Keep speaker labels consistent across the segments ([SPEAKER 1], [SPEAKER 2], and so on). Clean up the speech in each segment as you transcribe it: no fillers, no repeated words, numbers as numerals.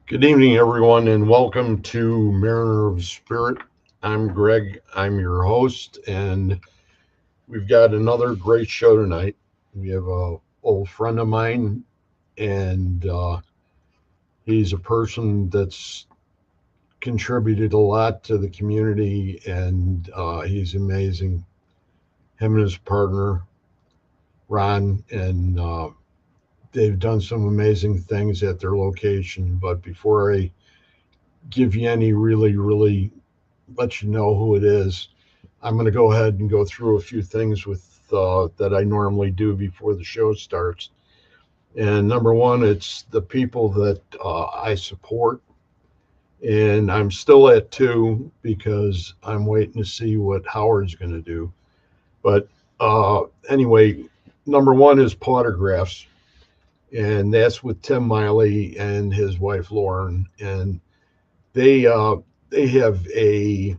[SPEAKER 1] Good evening, everyone, and welcome to Mariner of Spirit. I'm Greg. I'm your host, and we've got another great show tonight. We have a old friend of mine, and he's a person that's contributed a lot to the community, and he's amazing. Him and his partner, Ron, and they've done some amazing things at their location. But before I give you any really let you know who it is, I'm going to go ahead and go through a few things with that I normally do before the show starts. And number one, it's the people that I support, and I'm still at two because I'm waiting to see what Howard's going to do. But anyway, number one is Pottergraphs, and that's with Tim Miley and his wife Lauren, and they have a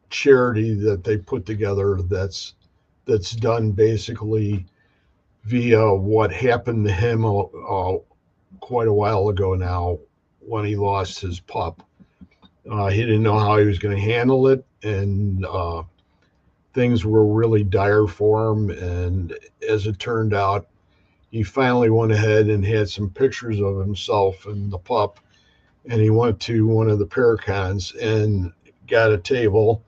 [SPEAKER 1] charity that they put together that's done basically via what happened to him quite a while ago now when he lost his pup. He didn't know how he was going to handle it, and things were really dire for him. And as it turned out, he finally went ahead and had some pictures of himself and the pup, and he went to one of the Paracons and got a table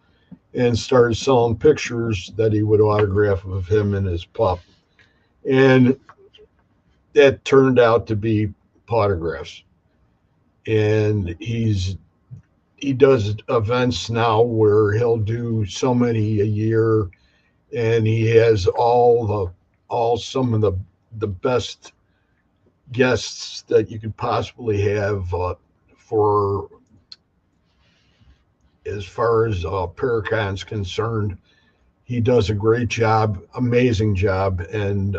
[SPEAKER 1] and started selling pictures that he would autograph of him and his pup. And that turned out to be Pottergraphs. And he does events now where he'll do so many a year, and he has all some of the best guests that you could possibly have for as far as Paracon's concerned. He does a great job, amazing job, and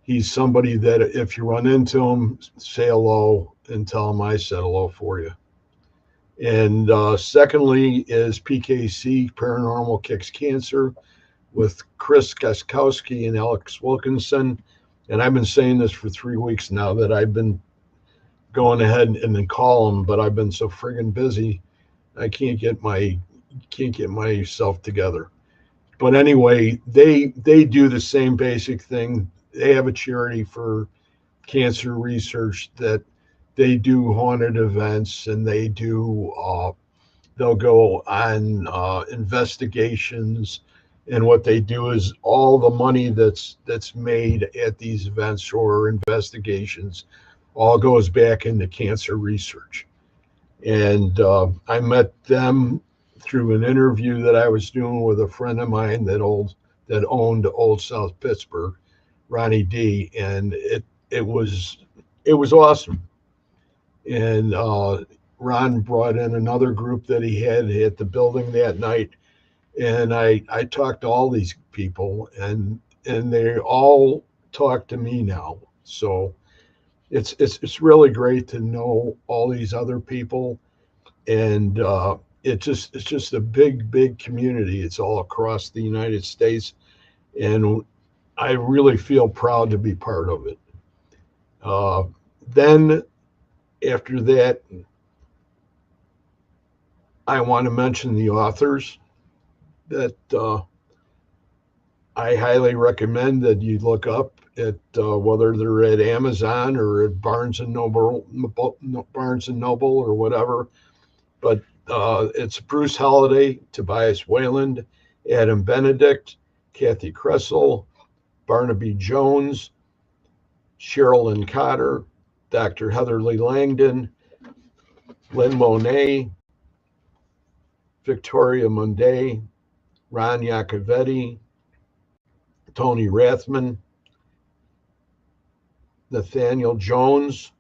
[SPEAKER 1] he's somebody that if you run into him, say hello and tell him I said hello for you. And secondly is PKC, Paranormal Kicks Cancer, with Chris Kaskowski and Alex Wilkinson. And I've been saying this for 3 weeks now that I've been going ahead and then call them, but I've been so friggin' busy, I can't get myself together. But anyway, they do the same basic thing. They have a charity for cancer research that they do haunted events, and they'll go on investigations. And what they do is all the money that's made at these events or investigations all goes back into cancer research. And I met them through an interview that I was doing with a friend of mine that owned Old South Pittsburgh, Ronnie D, and it was awesome. And Ron brought in another group that he had at the building that night, and I talked to all these people, and they all talk to me now. So it's really great to know all these other people, and it's just a big community. It's all across the United States, and I really feel proud to be part of it. Then after that, I want to mention the authors that I highly recommend that you look up at whether they're at Amazon or at Barnes and Noble or whatever. But it's Bruce Holliday, Tobias Wayland, Adam Benedict, Kathy Kressel, Barnaby Jones, Sherilyn Cotter, Dr. Heatherly Langdon, Lynn Monet, Victoria Munday, Ron Iacovetti, Tony Rathman, Nathaniel Jones,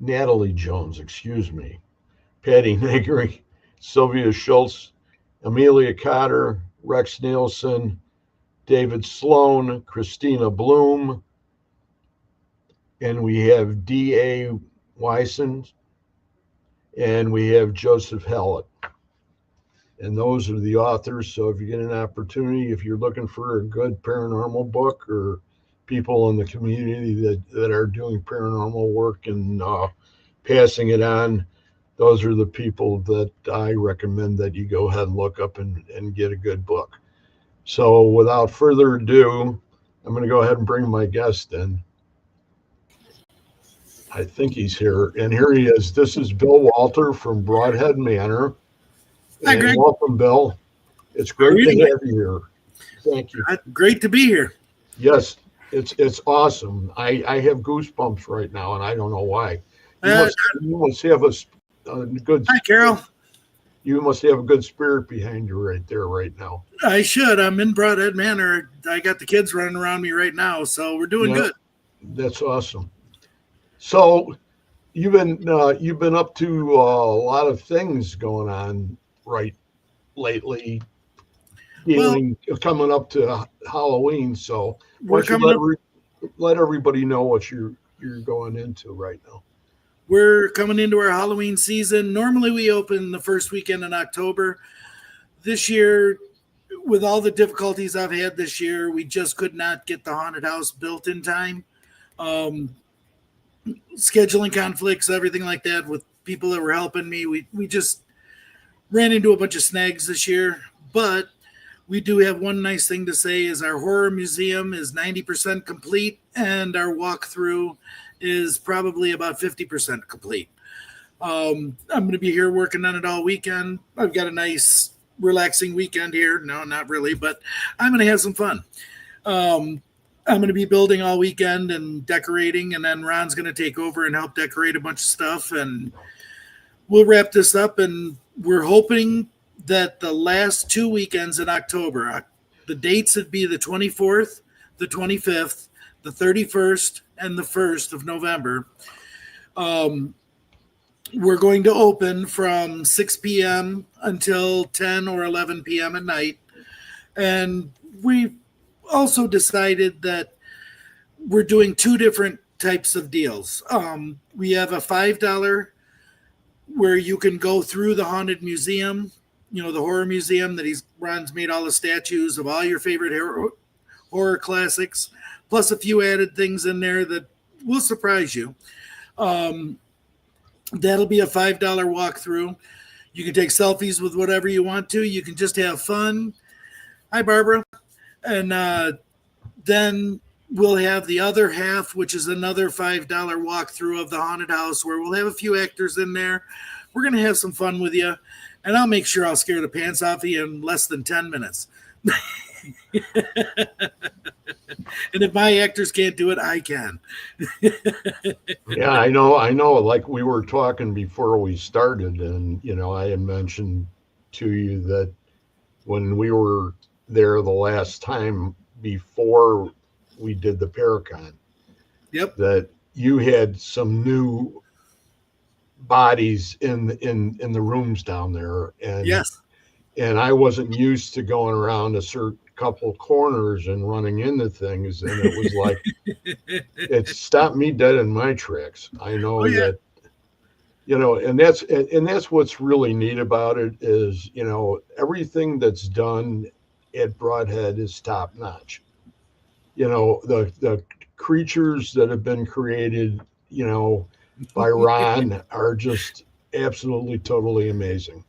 [SPEAKER 1] Natalie Jones, excuse me, Patty Negri, Sylvia Schultz, Amelia Cotter, Rex Nielsen, David Sloan, Christina Bloom, and we have D.A. Wyson, and we have Joseph Hallett. And those are the authors. So if you get an opportunity, if you're looking for a good paranormal book or people in the community that are doing paranormal work and passing it on, those are the people that I recommend that you go ahead and look up and get a good book. So without further ado, I'm going to go ahead and bring my guest in. I think he's here. And here he is. This is Bill Walter from Broadhead Manor.
[SPEAKER 2] Hi, Greg.
[SPEAKER 1] Welcome, Bill. It's great to have you here. Thank you.
[SPEAKER 2] Great to be here.
[SPEAKER 1] Yes, it's awesome. I have goosebumps right now, and I don't know why. You must have a good.
[SPEAKER 2] Hi, Carol.
[SPEAKER 1] You must have a good spirit behind you right there, right now.
[SPEAKER 2] I should. I'm in Broadhead Manor. I got the kids running around me right now, so we're doing good.
[SPEAKER 1] That's awesome. So, you've been up to a lot of things going on right lately, coming up to Halloween. So why don't you let everybody know what you're going into right now.
[SPEAKER 2] We're coming into our Halloween season. Normally we open the first weekend in October. This year, with all the difficulties I've had this year, we just could not get the haunted house built in time. Scheduling conflicts, everything like that with people that were helping me. We just ran into a bunch of snags this year, but we do have one nice thing to say is our horror museum is 90% complete and our walkthrough is probably about 50% complete. I'm going to be here working on it all weekend. I've got a nice relaxing weekend here. No, not really, but I'm going to have some fun. I'm going to be building all weekend and decorating, and then Ron's going to take over and help decorate a bunch of stuff, and we'll wrap this up, and we're hoping that the last 2 weekends in October, the dates would be the 24th, the 25th, the 31st, and the 1st of November. We're going to open from 6 p.m. until 10 or 11 p.m. at night. And we also decided that we're doing two different types of deals. We have a $5 where you can go through the haunted museum, the horror museum that Ron's made all the statues of all your favorite horror classics, plus a few added things in there that will surprise you. That'll be a $5 walkthrough. You can take selfies with whatever you want to. You can just have fun. Hi, Barbara. And then we'll have the other half, which is another $5 walkthrough of the haunted house where we'll have a few actors in there. We're going to have some fun with you. And I'll make sure I'll scare the pants off you in less than 10 minutes. And if my actors can't do it, I can.
[SPEAKER 1] Yeah, I know. Like we were talking before we started, and I had mentioned to you that when we were there the last time before we did the Paracon, that you had some new bodies in the rooms down there, and
[SPEAKER 2] yes,
[SPEAKER 1] and I wasn't used to going around a certain couple corners and running into things, and it was like it stopped me dead in my tracks. I know that and that's what's really neat about it is everything that's done at Broadhead is top notch. The creatures that have been created by Ron are just absolutely totally amazing.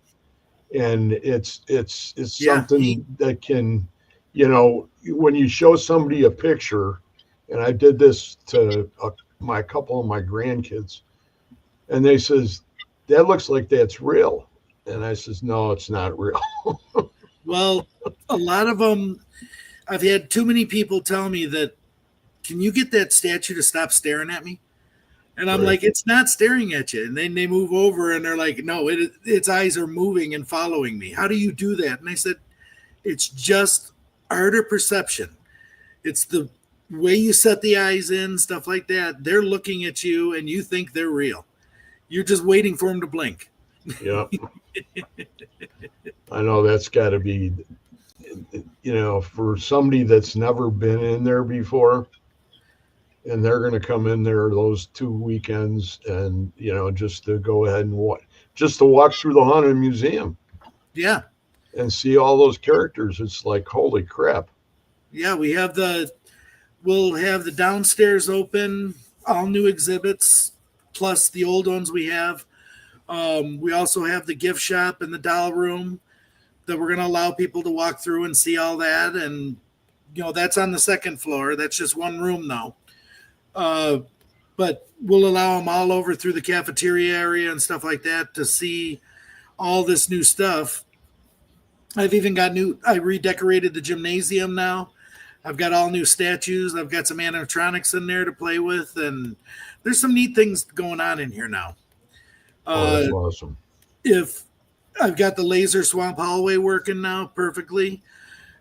[SPEAKER 1] And it's
[SPEAKER 2] Yeah.
[SPEAKER 1] something that can, you know, when you show somebody a picture, and I did this to my couple of my grandkids, and they says, that looks like that's real. And I says, no, it's not real.
[SPEAKER 2] Well, a lot of them, I've had too many people tell me that, can you get that statue to stop staring at me? And I'm
[SPEAKER 1] Right.
[SPEAKER 2] like, it's not staring at you. And then they move over and they're like, no, its eyes are moving and following me. How do you do that? And I said, it's just art or perception. It's the way you set the eyes in, stuff like that. They're looking at you and you think they're real. You're just waiting for them to blink.
[SPEAKER 1] Yeah. I know that's got to be, you know, for somebody that's never been in there before, and they're going to come in there those 2 weekends and, you know, just to go ahead and just to walk through the Haunted Museum
[SPEAKER 2] Yeah.
[SPEAKER 1] and see all those characters. It's like, holy crap.
[SPEAKER 2] Yeah. We'll have the downstairs open, all new exhibits, plus the old ones we have. We also have the gift shop and the doll room that we're going to allow people to walk through and see all that. And, you know, that's on the second floor. That's just one room, though. But we'll allow them all over through the cafeteria area and stuff like that to see all this new stuff. I've even got I redecorated the gymnasium now. I've got all new statues. I've got some animatronics in there to play with. And there's some neat things going on in here now.
[SPEAKER 1] Oh, that's awesome.
[SPEAKER 2] If I've got the laser swamp hallway working now perfectly.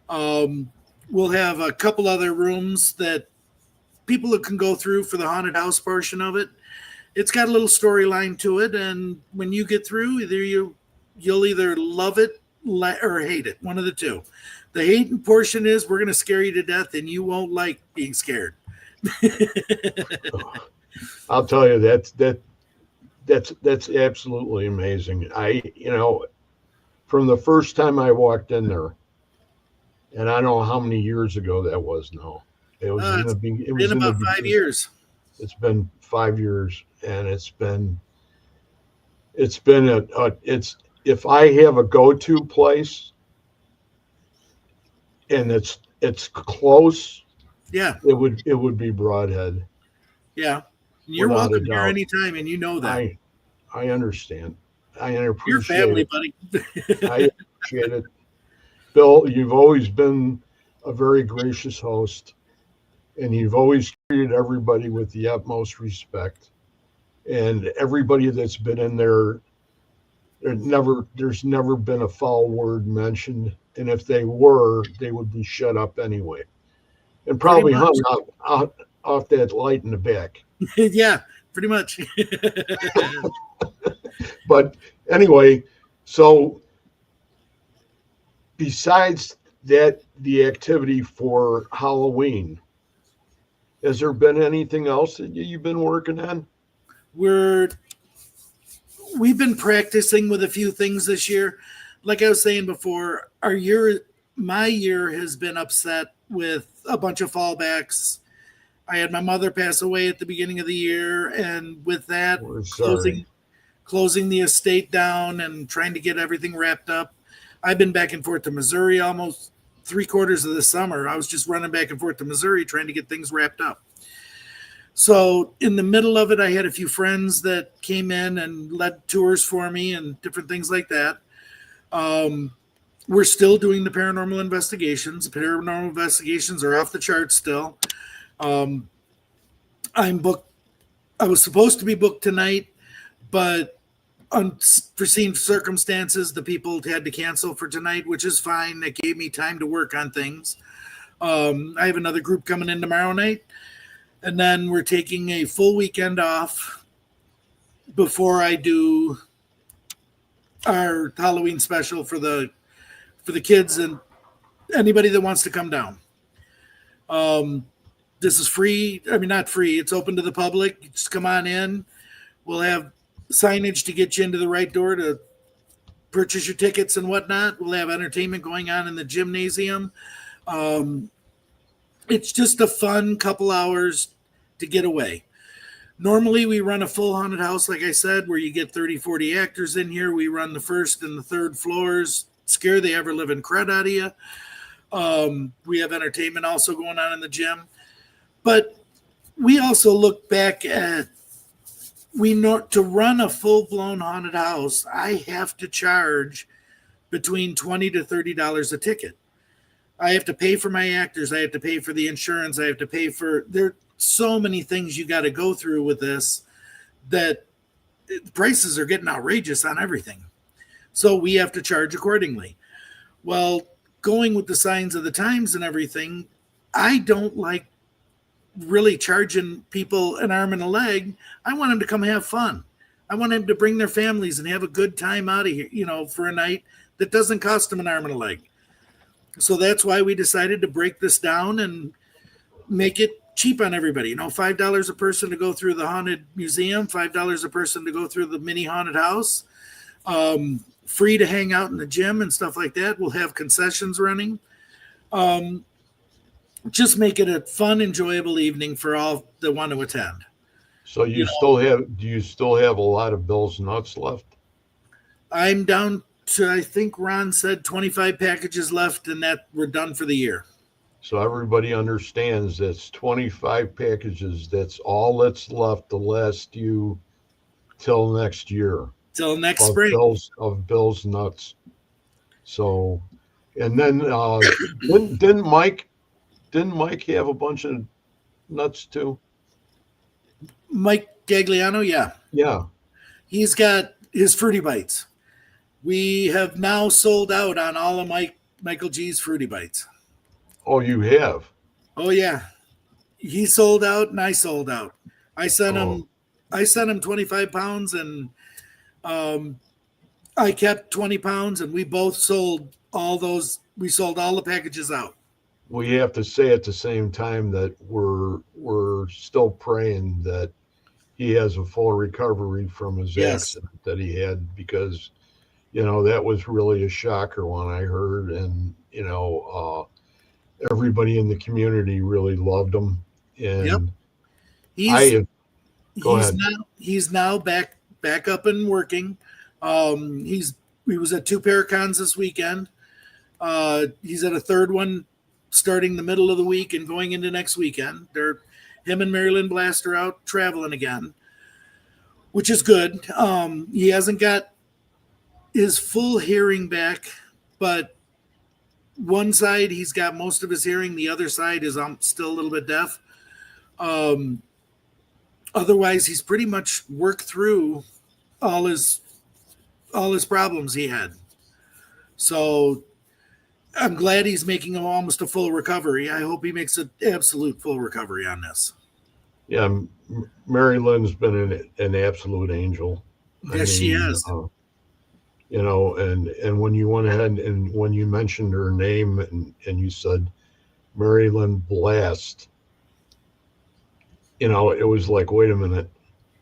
[SPEAKER 2] We'll have a couple other rooms that people can go through for the haunted house portion of it. It's got a little storyline to it, and when you get through, you'll either love it or hate it, one of the two. The hating portion is we're going to scare you to death, and you won't like being scared.
[SPEAKER 1] I'll tell you that's absolutely amazing. You know, from the first time I walked in there, and I don't know how many years ago that was now. It was
[SPEAKER 2] Been about 5 years.
[SPEAKER 1] It's been 5 years, and it's been it's if I have a go-to place and it's close,
[SPEAKER 2] Yeah,
[SPEAKER 1] it would be Broadhead.
[SPEAKER 2] yeah. You're
[SPEAKER 1] Without a
[SPEAKER 2] welcome here
[SPEAKER 1] doubt.
[SPEAKER 2] anytime, and you know that.
[SPEAKER 1] I understand. I
[SPEAKER 2] You're
[SPEAKER 1] appreciate
[SPEAKER 2] family,
[SPEAKER 1] it.
[SPEAKER 2] buddy.
[SPEAKER 1] I appreciate it. Bill, you've always been a very gracious host, and you've always treated everybody with the utmost respect. And everybody that's been in there, there's never been a foul word mentioned. And if they were, they would be shut up anyway. And probably
[SPEAKER 2] Pretty much.
[SPEAKER 1] hung off that light in the back.
[SPEAKER 2] Yeah, pretty much.
[SPEAKER 1] But anyway, so besides that, the activity for Halloween, has there been anything else that you've been working on?
[SPEAKER 2] We've been practicing with a few things this year. Like I was saying before, my year has been upset with a bunch of fallbacks. I had my mother pass away at the beginning of the year, and with that,
[SPEAKER 1] We're sorry.
[SPEAKER 2] closing the estate down and trying to get everything wrapped up. I've been back and forth to Missouri almost 3/4 of the summer. I was just running back and forth to Missouri trying to get things wrapped up. So in the middle of it, I had a few friends that came in and led tours for me and different things like that. We're still doing the paranormal investigations. The paranormal investigations are off the charts still. I'm booked. I was supposed to be booked tonight, but unforeseen circumstances, the people had to cancel for tonight, which is fine. It gave me time to work on things. I have another group coming in tomorrow night, and then we're taking a full weekend off before I do our Halloween special for the kids and anybody that wants to come down. This is free. I mean, not free. It's open to the public. You just come on in. We'll have signage to get you into the right door to purchase your tickets and whatnot. We'll have entertainment going on in the gymnasium. It's just a fun couple hours to get away. Normally, we run a full haunted house, like I said, where you get 30, 40 actors in here. We run the first and the third floors, scare the ever living crud out of you. We have entertainment also going on in the gym. But we also look back at, we know to run a full blown haunted house, I have to charge between $20 to $30 a ticket. I have to pay for my actors. I have to pay for the insurance. I have to pay for, there are so many things you got to go through with this that prices are getting outrageous on everything. So we have to charge accordingly. Well, going with the signs of the times and everything, I don't like really charging people an arm and a leg. I want them to come have fun. I want them to bring their families and have a good time out of here, for a night that doesn't cost them an arm and a leg. So that's why we decided to break this down and make it cheap on everybody. $5 a person to go through the haunted museum, $5 a person to go through the mini haunted house, free to hang out in the gym and stuff like that. We'll have concessions running. Just make it a fun, enjoyable evening for all that want to attend.
[SPEAKER 1] So do you still have a lot of Bill's Nuts left?
[SPEAKER 2] I'm down to, I think Ron said 25 packages left, and that we're done for the year.
[SPEAKER 1] So everybody understands that's 25 packages. That's all that's left to last you till next year.
[SPEAKER 2] Till next spring.
[SPEAKER 1] Bill's Nuts. So, and then didn't Mike have a bunch of nuts too?
[SPEAKER 2] Mike Gagliano, yeah.
[SPEAKER 1] Yeah.
[SPEAKER 2] He's got his Fruity Bites. We have now sold out on all of Michael G's Fruity Bites.
[SPEAKER 1] Oh, you have?
[SPEAKER 2] Oh, yeah. He sold out and I sold out. I sent him 25 pounds and I kept 20 pounds and we both sold all those. We sold all the packages out.
[SPEAKER 1] Well, you have to say at the same time that we're still praying that he has a full recovery from his accident that he had, because that was really a shocker when I heard, and everybody in the community really loved him. And
[SPEAKER 2] he's now back up and working. He was at 2 Paracons this weekend. He's at a third one starting the middle of the week and going into next weekend. Him and Marilyn Blast are out traveling again, which is good. He hasn't got his full hearing back, but one side he's got most of his hearing. The other side is still a little bit deaf. Otherwise, he's pretty much worked through all his problems he had. So I'm glad he's making almost a full recovery. I hope he makes an absolute full recovery on this.
[SPEAKER 1] Yeah, Mary Lynn's been an absolute angel.
[SPEAKER 2] Yes, she has.
[SPEAKER 1] And when you went ahead and when you mentioned her name and you said Mary Lynn Blast, it was like, wait a minute,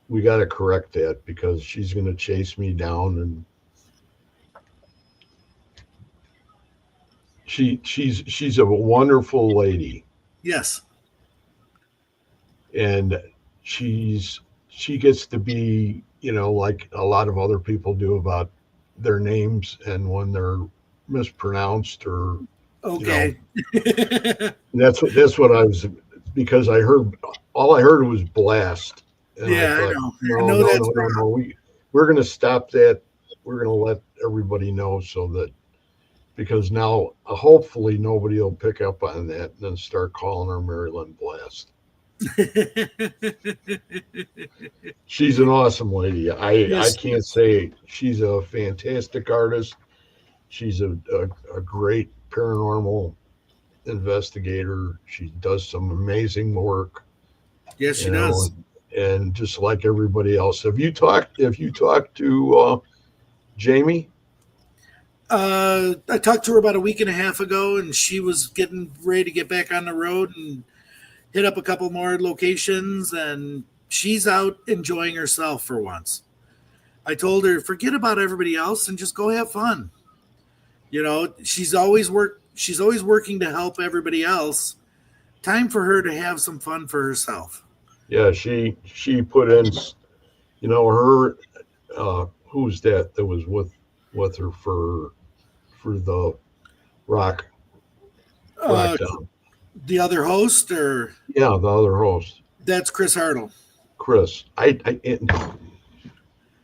[SPEAKER 1] we got to correct that because she's going to chase me down, and she's a wonderful lady.
[SPEAKER 2] Yes.
[SPEAKER 1] And she gets to be, like a lot of other people do about their names, and when they're mispronounced or
[SPEAKER 2] okay.
[SPEAKER 1] That's what I was, because all I heard was Blast. And
[SPEAKER 2] yeah,
[SPEAKER 1] I
[SPEAKER 2] know.
[SPEAKER 1] No. We're going to stop that. We're going to let everybody know, so that, because now hopefully nobody will pick up on that and then start calling her Marilyn Blast. She's an awesome lady. I can't say, she's a fantastic artist. She's a great paranormal investigator. She does some amazing work.
[SPEAKER 2] Yes, she does.
[SPEAKER 1] And just like everybody else. Have you talked to Jamie?
[SPEAKER 2] I talked to her about a week and a half ago, and she was getting ready to get back on the road and hit up a couple more locations, and she's out enjoying herself for once. I told her, forget about everybody else and just go have fun. She's always working to help everybody else. Time for her to have some fun for herself.
[SPEAKER 1] Yeah, she put in, her, who's that was with her for the rock
[SPEAKER 2] Uh,
[SPEAKER 1] Rockdown.
[SPEAKER 2] the other host, or
[SPEAKER 1] Yeah, the other host,
[SPEAKER 2] that's Chris Hartle.
[SPEAKER 1] Chris.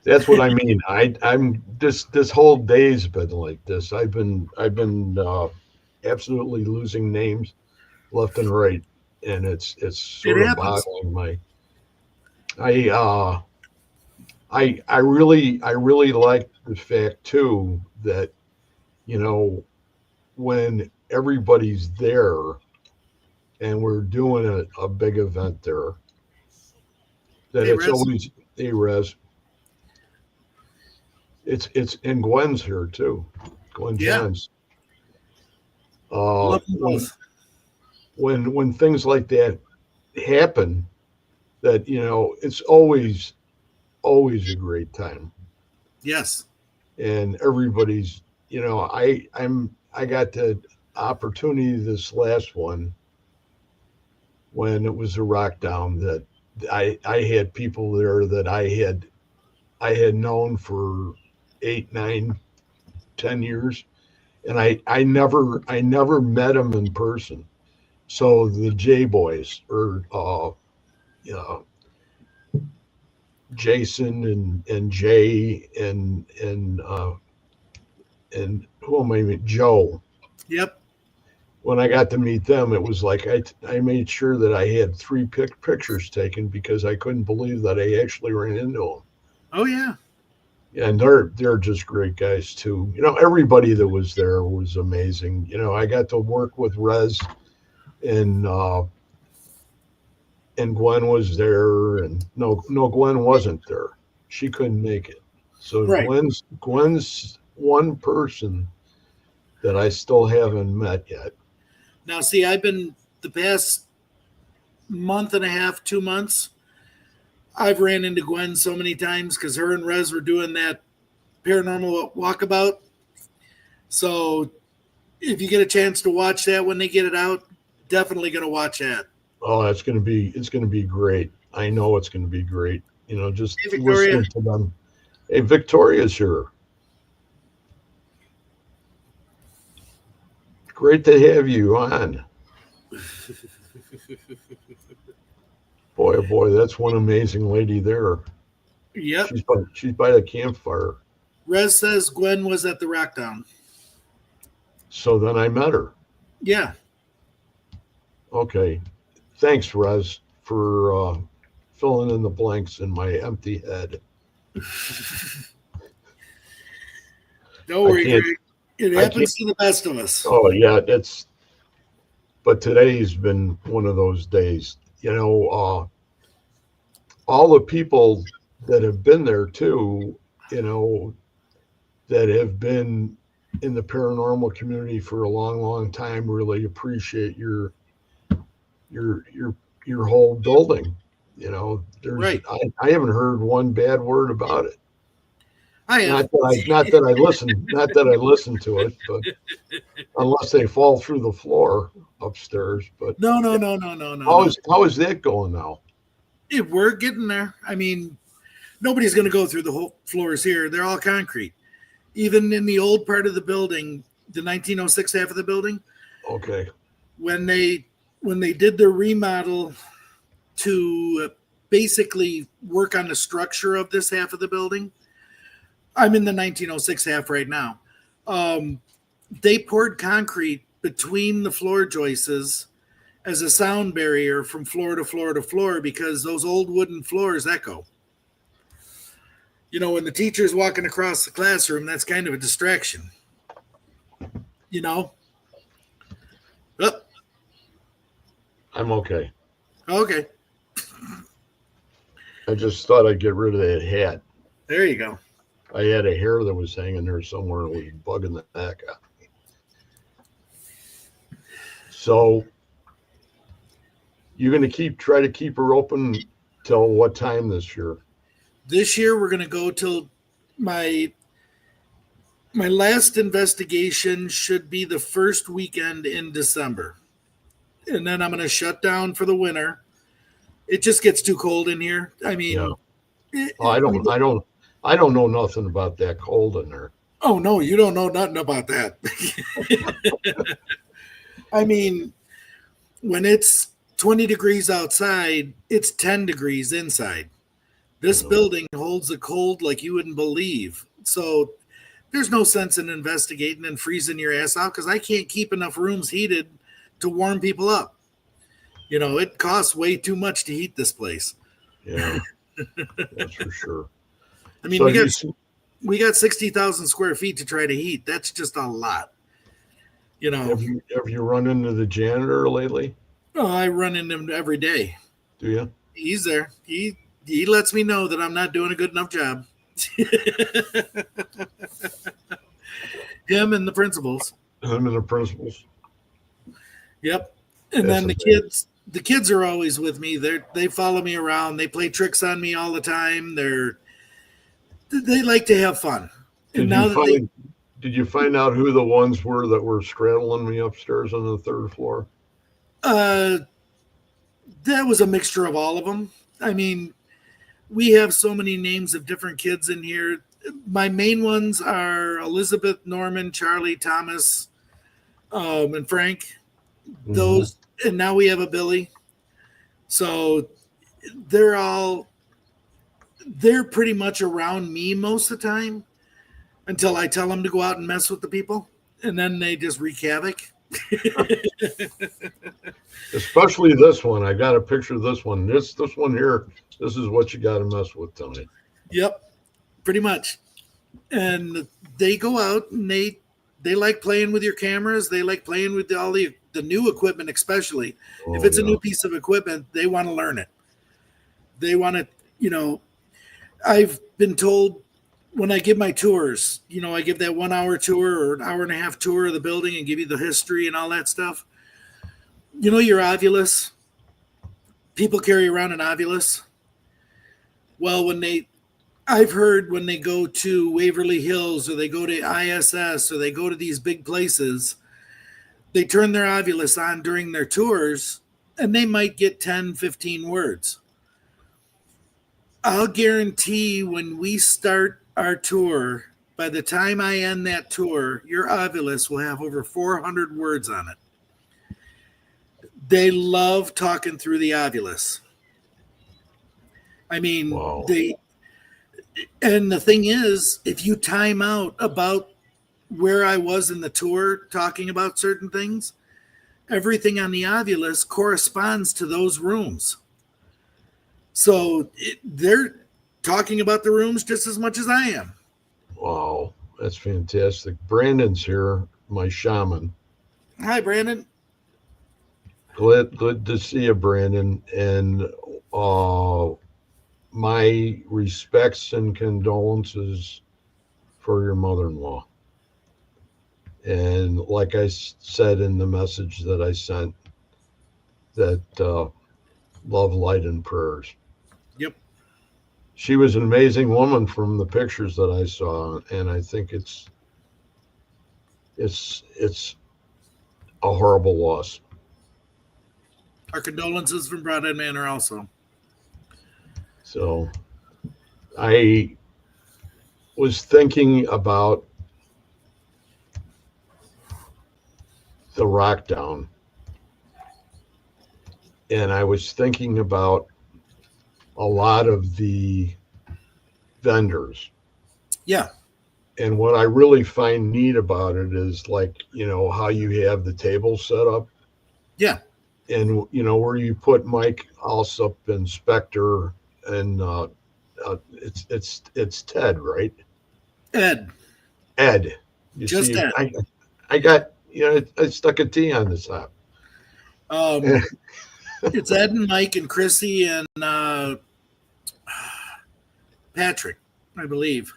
[SPEAKER 1] That's what I mean. I'm this whole day's been like this. I've been absolutely losing names left and right, and it's
[SPEAKER 2] It
[SPEAKER 1] sort of
[SPEAKER 2] happens.
[SPEAKER 1] boggling my. I uh I really like the fact too that you know when everybody's there and we're doing a big event there, that
[SPEAKER 2] Hey,
[SPEAKER 1] it's
[SPEAKER 2] Rez.
[SPEAKER 1] always a res. It's and Gwen's here too. Gwen
[SPEAKER 2] Yeah,
[SPEAKER 1] Johns.
[SPEAKER 2] love them
[SPEAKER 1] When
[SPEAKER 2] both.
[SPEAKER 1] when things like that happen, that it's always a great time,
[SPEAKER 2] Yes.
[SPEAKER 1] and everybody's I got the opportunity this last one when it was a rock down that I had people there that I had known for 8, 9, 10 years, and I never met them in person. So the J boys, or uh, Jason and Jay and who am I? Joe.
[SPEAKER 2] Yep.
[SPEAKER 1] When I got to meet them, it was like I made sure that I had three pictures taken because I couldn't believe that I actually ran into them.
[SPEAKER 2] Oh yeah.
[SPEAKER 1] And they're just great guys too. Everybody that was there was amazing. I got to work with Rez, and Gwen was there, and no, Gwen wasn't there. She couldn't make it. So
[SPEAKER 2] Right.
[SPEAKER 1] Gwen's one person that I still haven't met yet.
[SPEAKER 2] Now, see, I've been the past month and a half, 2 months. I've ran into Gwen so many times because her and Rez were doing that paranormal walkabout. So if you get a chance to watch that when they get it out, definitely going to watch that.
[SPEAKER 1] Oh, it's gonna be great. I know it's gonna be great. Just
[SPEAKER 2] Hey, Victoria.
[SPEAKER 1] listening to them. Hey, Victoria's here. Great to have you on. Boy, oh boy, that's one amazing lady there.
[SPEAKER 2] Yep.
[SPEAKER 1] She's by the campfire.
[SPEAKER 2] Rez says Gwen was at the Rockdown.
[SPEAKER 1] So then I met her.
[SPEAKER 2] Yeah.
[SPEAKER 1] Okay. Thanks, Rez, for filling in the blanks in my empty head.
[SPEAKER 2] Don't
[SPEAKER 1] I
[SPEAKER 2] worry,
[SPEAKER 1] can't.
[SPEAKER 2] Greg. It
[SPEAKER 1] I can't.
[SPEAKER 2] happens to the best of us.
[SPEAKER 1] Oh yeah, that's. But today's been one of those days. All the people that have been there too. You know, that have been in the paranormal community for a long, long time really appreciate your your your whole building. There's
[SPEAKER 2] Right.
[SPEAKER 1] I haven't heard one bad word about it.
[SPEAKER 2] I have.
[SPEAKER 1] Not that I listen to it, but unless they fall through the floor upstairs. But
[SPEAKER 2] No, no,
[SPEAKER 1] yeah,
[SPEAKER 2] no, no, no, no,
[SPEAKER 1] how
[SPEAKER 2] no.
[SPEAKER 1] is how is that going now?
[SPEAKER 2] We're getting there. I mean, nobody's going to go through the whole floors here. They're all concrete. Even in the old part of the building, the 1906 half of the building,
[SPEAKER 1] Okay,
[SPEAKER 2] when they did the remodel to basically work on the structure of this half of the building, I'm in the 1906 half right now. Um, they poured concrete between the floor joists as a sound barrier from floor to floor to floor because those old wooden floors echo. When the teacher's walking across the classroom, that's kind of a distraction. You know? Oh,
[SPEAKER 1] I'm okay.
[SPEAKER 2] okay.
[SPEAKER 1] I just thought I'd get rid of that hat.
[SPEAKER 2] There you go.
[SPEAKER 1] I had a hair that was hanging there somewhere and was bugging the heck out of me. So you're going to try to keep her open till what time this year?
[SPEAKER 2] This year we're going to go till my last investigation should be the first weekend in December. And then I'm going to shut down for the winter. it just gets too cold in here. I
[SPEAKER 1] Yeah.
[SPEAKER 2] mean,
[SPEAKER 1] Well, I don't know nothing about that cold in there.
[SPEAKER 2] oh no, you don't know nothing about that. I mean, when it's 20 degrees outside, it's 10 degrees inside. This
[SPEAKER 1] Yeah.
[SPEAKER 2] building holds a cold like you wouldn't believe. So there's no sense in investigating and freezing your ass out because I can't keep enough rooms heated to warm people up. It costs way too much to heat this place.
[SPEAKER 1] Yeah, that's for sure.
[SPEAKER 2] I mean,
[SPEAKER 1] So
[SPEAKER 2] we
[SPEAKER 1] have you
[SPEAKER 2] got we got 60,000 square feet to try to heat. That's just a lot. You know,
[SPEAKER 1] have you run into the janitor lately?
[SPEAKER 2] oh, I run into him every day.
[SPEAKER 1] Do you?
[SPEAKER 2] He's there. He lets me know that I'm not doing a good enough job. Him and the principals.
[SPEAKER 1] Him and the principals.
[SPEAKER 2] Yep. And
[SPEAKER 1] That's
[SPEAKER 2] then the kids are always with me. They follow me around. They play tricks on me all the time. They like to have fun. And
[SPEAKER 1] Did
[SPEAKER 2] now
[SPEAKER 1] you
[SPEAKER 2] that
[SPEAKER 1] find did you find out who the ones were that were straddling me upstairs on the third floor?
[SPEAKER 2] uh that was a mixture of all of them. I mean, we have so many names of different kids in here. My main ones are Elizabeth, Norman, Charlie, Thomas, and Frank.
[SPEAKER 1] Mhm.
[SPEAKER 2] Those, and now we have a Billy. So they're they're pretty much around me most of the time until I tell them to go out and mess with the people, and then they just wreak havoc.
[SPEAKER 1] Especially this one. I got a picture of this one. This one here. This is what you got to mess with, Tony.
[SPEAKER 2] Yep, pretty much. And they go out and they like playing with your cameras. They like playing with all the new equipment, especially if
[SPEAKER 1] Oh
[SPEAKER 2] it's a
[SPEAKER 1] yeah.
[SPEAKER 2] new piece of equipment. They want to learn it. They want to, I've been told when I give my tours, I give that 1 hour tour or an hour and a half tour of the building and give you the history and all that stuff. Your Ovilus, people carry around an Ovilus. Well, I've heard when they go to Waverly Hills or they go to ISS or they go to these big places, they turn their Ovilus on during their tours and they might get 10, 15 words. I'll guarantee when we start our tour, by the time I end that tour, your Ovilus will have over 400 words on it. They love talking through the Ovilus. I mean,
[SPEAKER 1] Wow.
[SPEAKER 2] and the thing is, if you time out about where I was in the tour talking about certain things, everything on the Ovilus corresponds to those rooms. So they're talking about the rooms just as much as I am.
[SPEAKER 1] Wow. That's fantastic. Brandon's here, my shaman.
[SPEAKER 2] Hi, Brandon.
[SPEAKER 1] Good to see you, Brandon. And my respects and condolences for your mother-in-law. And like I said in the message that I sent, that love, light, and prayers.
[SPEAKER 2] Yep.
[SPEAKER 1] She was an amazing woman from the pictures that I saw, and I think it's a horrible loss.
[SPEAKER 2] Our condolences from Broadhead Manor also.
[SPEAKER 1] So I was thinking about the rock down, and I was thinking about a lot of the vendors.
[SPEAKER 2] Yeah.
[SPEAKER 1] And what I really find neat about it is like, how you have the table set up.
[SPEAKER 2] Yeah.
[SPEAKER 1] And, where you put Mike Alsop and Spectre and it's Ted, right?
[SPEAKER 2] Ed.
[SPEAKER 1] You
[SPEAKER 2] Just
[SPEAKER 1] see,
[SPEAKER 2] Ed.
[SPEAKER 1] I got, I stuck a T on the top.
[SPEAKER 2] It's Ed and Mike and Chrissy and Patrick, I believe.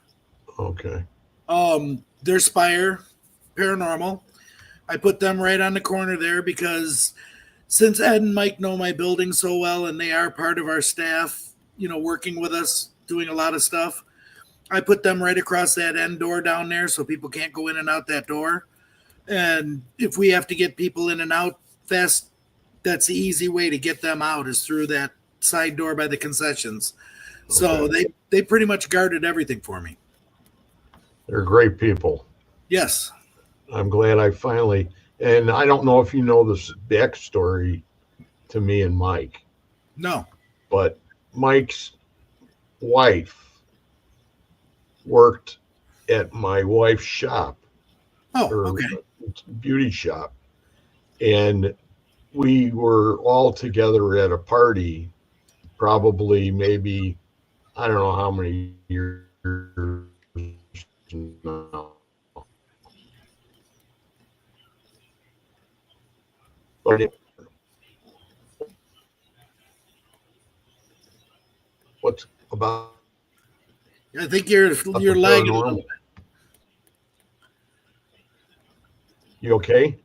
[SPEAKER 1] Okay.
[SPEAKER 2] Their Spire Paranormal. I put them right on the corner there because since Ed and Mike know my building so well and they are part of our staff, working with us, doing a lot of stuff, I put them right across that end door down there so people can't go in and out that door. And if we have to get people in and out fast, that's the easy way to get them out is through that side door by the concessions. So they pretty much guarded everything for me.
[SPEAKER 1] They're great people.
[SPEAKER 2] Yes.
[SPEAKER 1] I'm glad I finally, and I don't know if you know this backstory to me and Mike,
[SPEAKER 2] No.
[SPEAKER 1] but Mike's wife worked at my wife's shop,
[SPEAKER 2] Oh,
[SPEAKER 1] her
[SPEAKER 2] okay.
[SPEAKER 1] beauty shop. And we were all together at a party, probably maybe, I don't know how many years now. But what's about
[SPEAKER 2] I think
[SPEAKER 1] the
[SPEAKER 2] you're lagging a little
[SPEAKER 1] paranormal? You okay?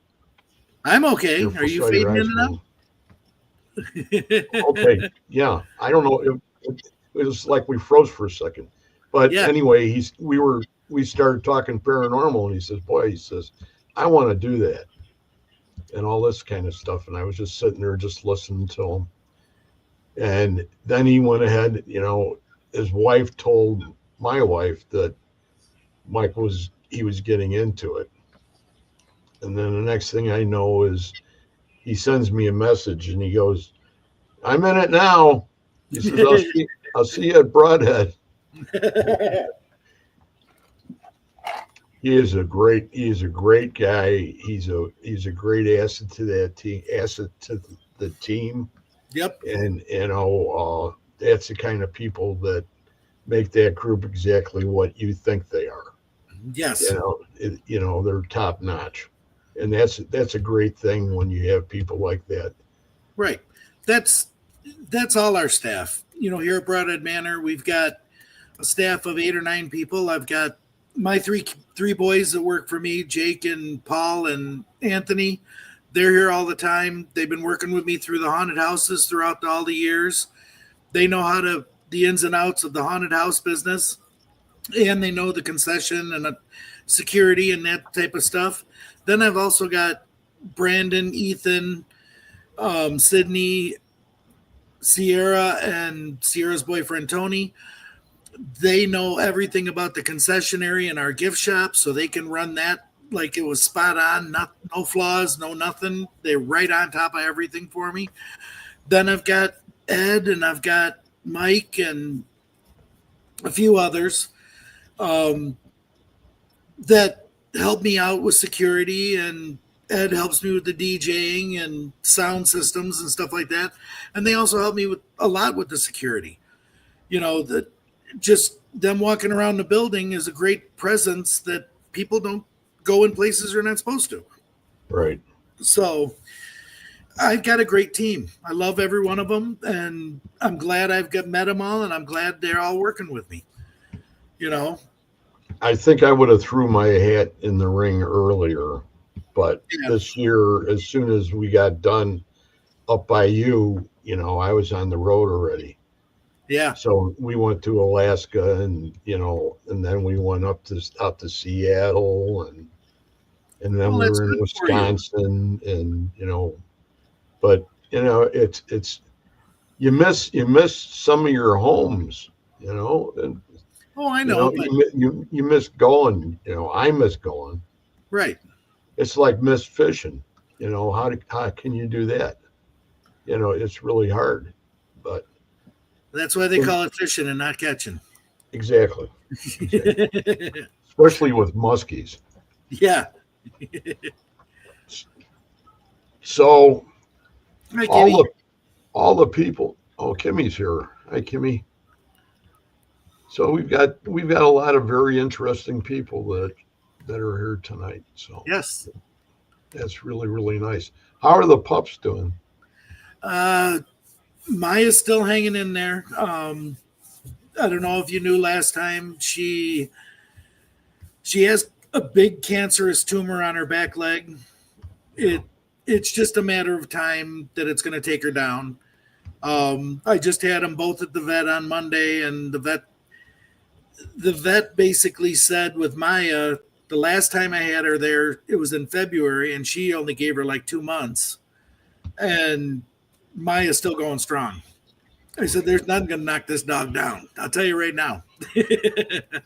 [SPEAKER 2] I'm okay.
[SPEAKER 1] Your
[SPEAKER 2] Are you
[SPEAKER 1] saw your
[SPEAKER 2] fading
[SPEAKER 1] eyes
[SPEAKER 2] in
[SPEAKER 1] moving.
[SPEAKER 2] and out?
[SPEAKER 1] Okay, yeah. I don't know. It was like we froze for a second. But
[SPEAKER 2] Yeah.
[SPEAKER 1] anyway, we started talking paranormal, and he says, "Boy," he says, "I want to do that," and all this kind of stuff. And I was just sitting there, just listening to him. And then he went ahead. His wife told my wife that he was getting into it. And then the next thing I know is he sends me a message, and he goes, "I'm in it now." He says, I'll see you at Broadhead." He is a great guy. He's a great asset to that team, asset to the team.
[SPEAKER 2] Yep.
[SPEAKER 1] And that's the kind of people that make that group exactly what you think they are.
[SPEAKER 2] Yes.
[SPEAKER 1] They're top notch. And that's a great thing when you have people like that.
[SPEAKER 2] Right. That's all our staff. Here at Broadhead Manor, we've got a staff of 8 or 9 people. I've got my three boys that work for me, Jake and Paul and Anthony. They're here all the time. They've been working with me through the haunted houses throughout all the years. They know the ins and outs of the haunted house business, and they know the concession and the security and that type of stuff. Then I've also got Brandon, Ethan, Sydney, Sierra, and Sierra's boyfriend Tony. They know everything about the concessionary and our gift shop, so they can run that like it was spot on, no flaws, no nothing. They're right on top of everything for me. Then I've got Ed and I've got Mike and a few others that help me out with security, and Ed helps me with the DJing and sound systems and stuff like that. And they also help me with a lot with the security. That just them walking around the building is a great presence that people don't go in places they're not supposed to.
[SPEAKER 1] Right.
[SPEAKER 2] So I've got a great team. I love every one of them, and I'm glad met them all, and I'm glad they're all working with me.
[SPEAKER 1] I think I would have threw my hat in the ring earlier, but this year, as soon as we got done up by you, I was on the road already.
[SPEAKER 2] Yeah.
[SPEAKER 1] So we went to Alaska, and then we went out to Seattle, and then we were in Wisconsin, and but it's you miss some of your homes, and
[SPEAKER 2] I know.
[SPEAKER 1] You miss going. I miss going.
[SPEAKER 2] Right.
[SPEAKER 1] It's like miss fishing. How can you do that? It's really hard, but
[SPEAKER 2] that's why they call it fishing and not catching.
[SPEAKER 1] Exactly. Especially with muskies.
[SPEAKER 2] Yeah.
[SPEAKER 1] So all the people. Oh, Kimmy's here. Hi, Kimmy. So we've got a lot of very interesting people that are here tonight. So
[SPEAKER 2] yes,
[SPEAKER 1] that's really, really nice. How are the pups doing?
[SPEAKER 2] Maya's still hanging in there. I don't know if you knew last time she has a big cancerous tumor on her back leg. It's just a matter of time that it's going to take her down. I just had them both at the vet on Monday, and the vet basically said with Maya, the last time I had her there, it was in February, and she only gave her like 2 months. And Maya's still going strong. I said, there's nothing going to knock this dog down. I'll tell you right now.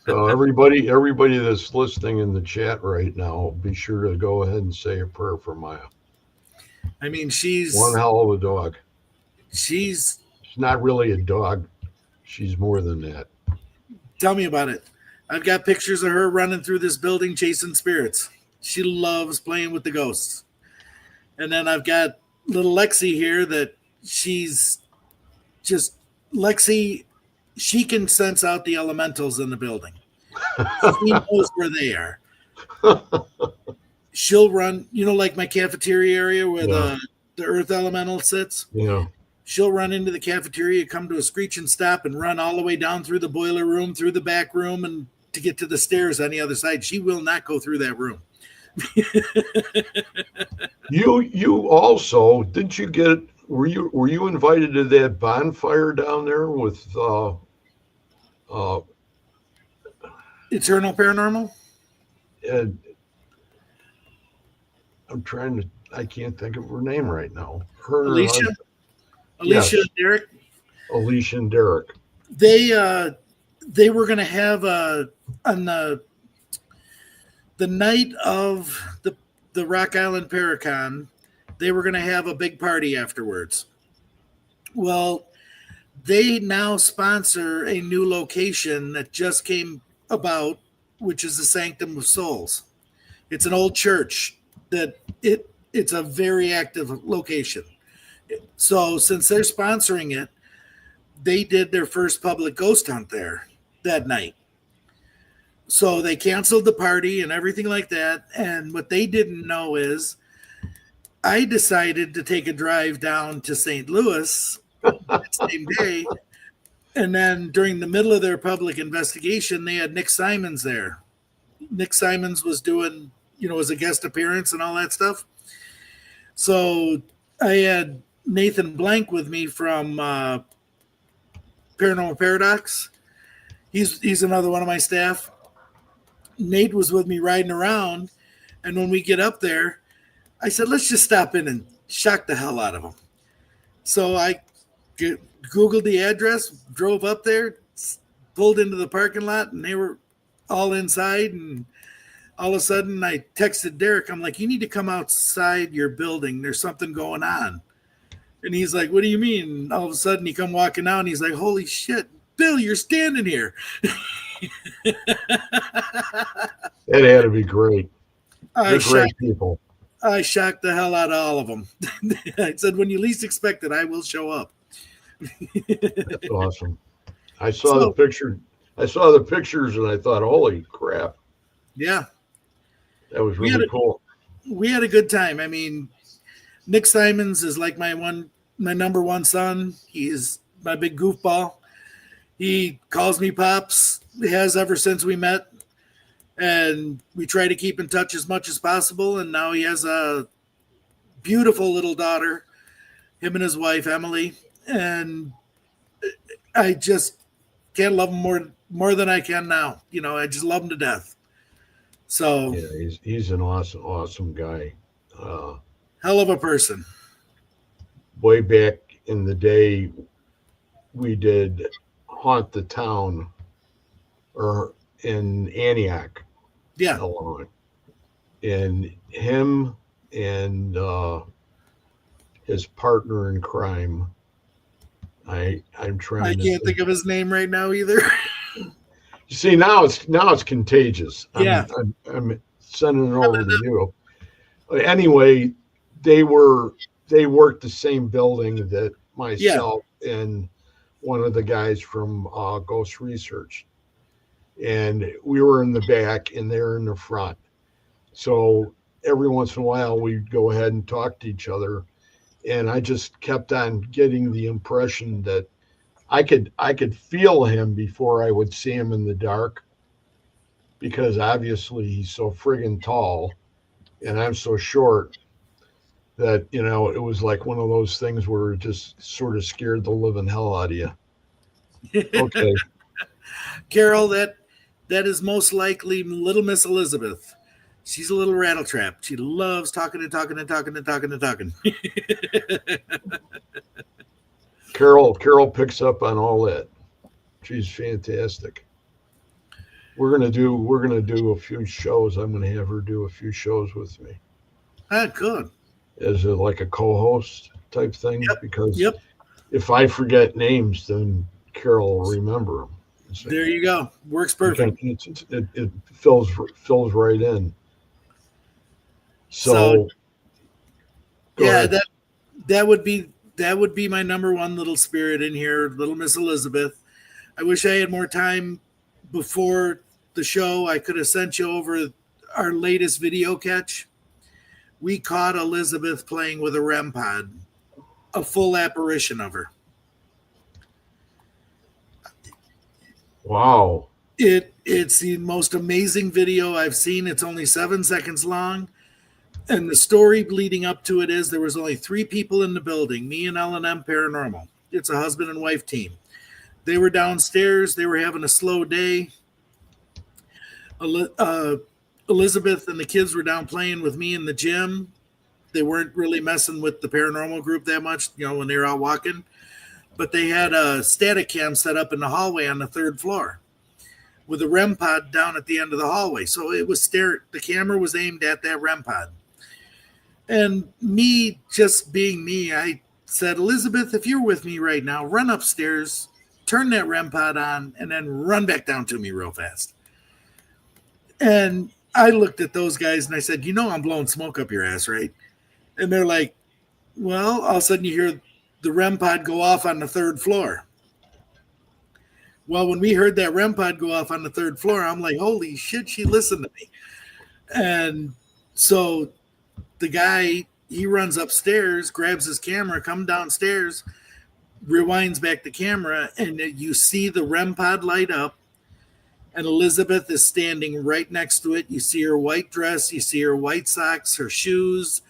[SPEAKER 1] So everybody that's listening in the chat right now, be sure to go ahead and say a prayer for Maya.
[SPEAKER 2] I mean,
[SPEAKER 1] One hell of a dog.
[SPEAKER 2] she's,
[SPEAKER 1] She's not really a dog. She's more than that.
[SPEAKER 2] tell me about it. I've got pictures of her running through this building chasing spirits. She loves playing with the ghosts. And then I've got little Lexi here that she's just, Lexi, she can sense out the elementals in the building. She knows where they are. She'll run, like my cafeteria area where the earth elemental sits.
[SPEAKER 1] Yeah.
[SPEAKER 2] She'll run into the cafeteria, come to a screeching stop, and run all the way down through the boiler room, through the back room, and to get to the stairs on the other side. She will not go through that room.
[SPEAKER 1] You also, didn't you get, were you invited to that bonfire down there with
[SPEAKER 2] Eternal Paranormal?
[SPEAKER 1] and I can't think of her name right now. Her
[SPEAKER 2] Alicia
[SPEAKER 1] Yes.
[SPEAKER 2] and Derek.
[SPEAKER 1] Alicia and Derek.
[SPEAKER 2] They were going to have on the night of the Rock Island Paracon, they were going to have a big party afterwards. Well, they now sponsor a new location that just came about, which is the Sanctum of Souls. It's an old church that it's a very active location. So since they're sponsoring it, they did their first public ghost hunt there that night. So they canceled the party and everything like that. And what they didn't know is I decided to take a drive down to St. Louis that same day. And then during the middle of their public investigation, they had Nick Simons there. Nick Simons was doing, as a guest appearance and all that stuff. So I had Nathan Blank with me from Paranormal Paradox. He's another one of my staff. Nate was with me riding around, and when we get up there, I said, let's just stop in and shock the hell out of them. So I Googled the address, drove up there, pulled into the parking lot, and they were all inside. And all of a sudden, I texted Derek. I'm like, you need to come outside your building. There's something going on. And he's like, what do you mean? And all of a sudden, he come walking out, and he's like, holy shit, Bill, you're standing here.
[SPEAKER 1] It had to be great. They're great people.
[SPEAKER 2] I shocked the hell out of all of them. I said, when you least expect it, I will show up.
[SPEAKER 1] That's awesome. I saw the pictures and I thought, holy crap.
[SPEAKER 2] Yeah.
[SPEAKER 1] That was really cool.
[SPEAKER 2] We had a good time. I mean, Nick Simons is like my number one son. He is my big goofball. He calls me Pops. He has ever since we met. And we try to keep in touch as much as possible. And now he has a beautiful little daughter, him and his wife, Emily. And I just can't love him more than I can now. I just love him to death. So
[SPEAKER 1] yeah, he's an awesome guy.
[SPEAKER 2] Hell of a person.
[SPEAKER 1] Way back in the day, we did Haunt the Town or in Antioch.
[SPEAKER 2] Yeah.
[SPEAKER 1] Alone. And him and his partner in crime. I'm trying.
[SPEAKER 2] I can't think of his name right now either.
[SPEAKER 1] You see, now it's contagious.
[SPEAKER 2] Yeah.
[SPEAKER 1] I'm sending it over to you. Anyway, they worked the same building that myself and one of the guys from Ghost Research. And we were in the back and they're in the front. So every once in a while we'd go ahead and talk to each other. And I just kept on getting the impression that I could feel him before I would see him in the dark, because obviously he's so friggin' tall and I'm so short that, it was like one of those things where it just sort of scared the living hell out of you. Okay.
[SPEAKER 2] Carol, that is most likely little Miss Elizabeth. She's a little rattletrap. She loves talking and talking and talking and talking and talking.
[SPEAKER 1] Carol picks up on all that. She's fantastic. We're gonna do a few shows. I'm gonna have her do a few shows with me
[SPEAKER 2] Ah, good.
[SPEAKER 1] as like a co-host type thing.
[SPEAKER 2] Yep.
[SPEAKER 1] Because
[SPEAKER 2] Yep.
[SPEAKER 1] if I forget names, then Carol will remember them.
[SPEAKER 2] There you go. Works perfect.
[SPEAKER 1] It fills right in.
[SPEAKER 2] So
[SPEAKER 1] Go
[SPEAKER 2] yeah,
[SPEAKER 1] ahead.
[SPEAKER 2] that would be my number one little spirit in here, little Miss Elizabeth. I wish I had more time before the show. I could have sent you over our latest video catch. We caught Elizabeth playing with a REM pod, a full apparition of her.
[SPEAKER 1] Wow.
[SPEAKER 2] It's the most amazing video I've seen. It's only 7 seconds long. And the story leading up to it is there was only 3 people in the building, me and L&M Paranormal. It's a husband and wife team. They were downstairs. They were having a slow day. Elizabeth and the kids were down playing with me in the gym. They weren't really messing with the paranormal group that much, when they were out walking. But they had a static cam set up in the hallway on the 3rd floor with a REM pod down at the end of the hallway. So it was the camera was aimed at that REM pod. And me, just being me, I said, Elizabeth, if you're with me right now, run upstairs, turn that REM pod on, and then run back down to me real fast. And I looked at those guys and I said, I'm blowing smoke up your ass, right? And they're like, well, all of a sudden you hear the REM pod go off on the 3rd floor. Well, when we heard that REM pod go off on the 3rd floor, I'm like, holy shit, she listened to me. And so the guy, he runs upstairs, grabs his camera, comes downstairs, rewinds back the camera, and you see the REM pod light up, and Elizabeth is standing right next to it. You see her white dress, you see her white socks, her shoes,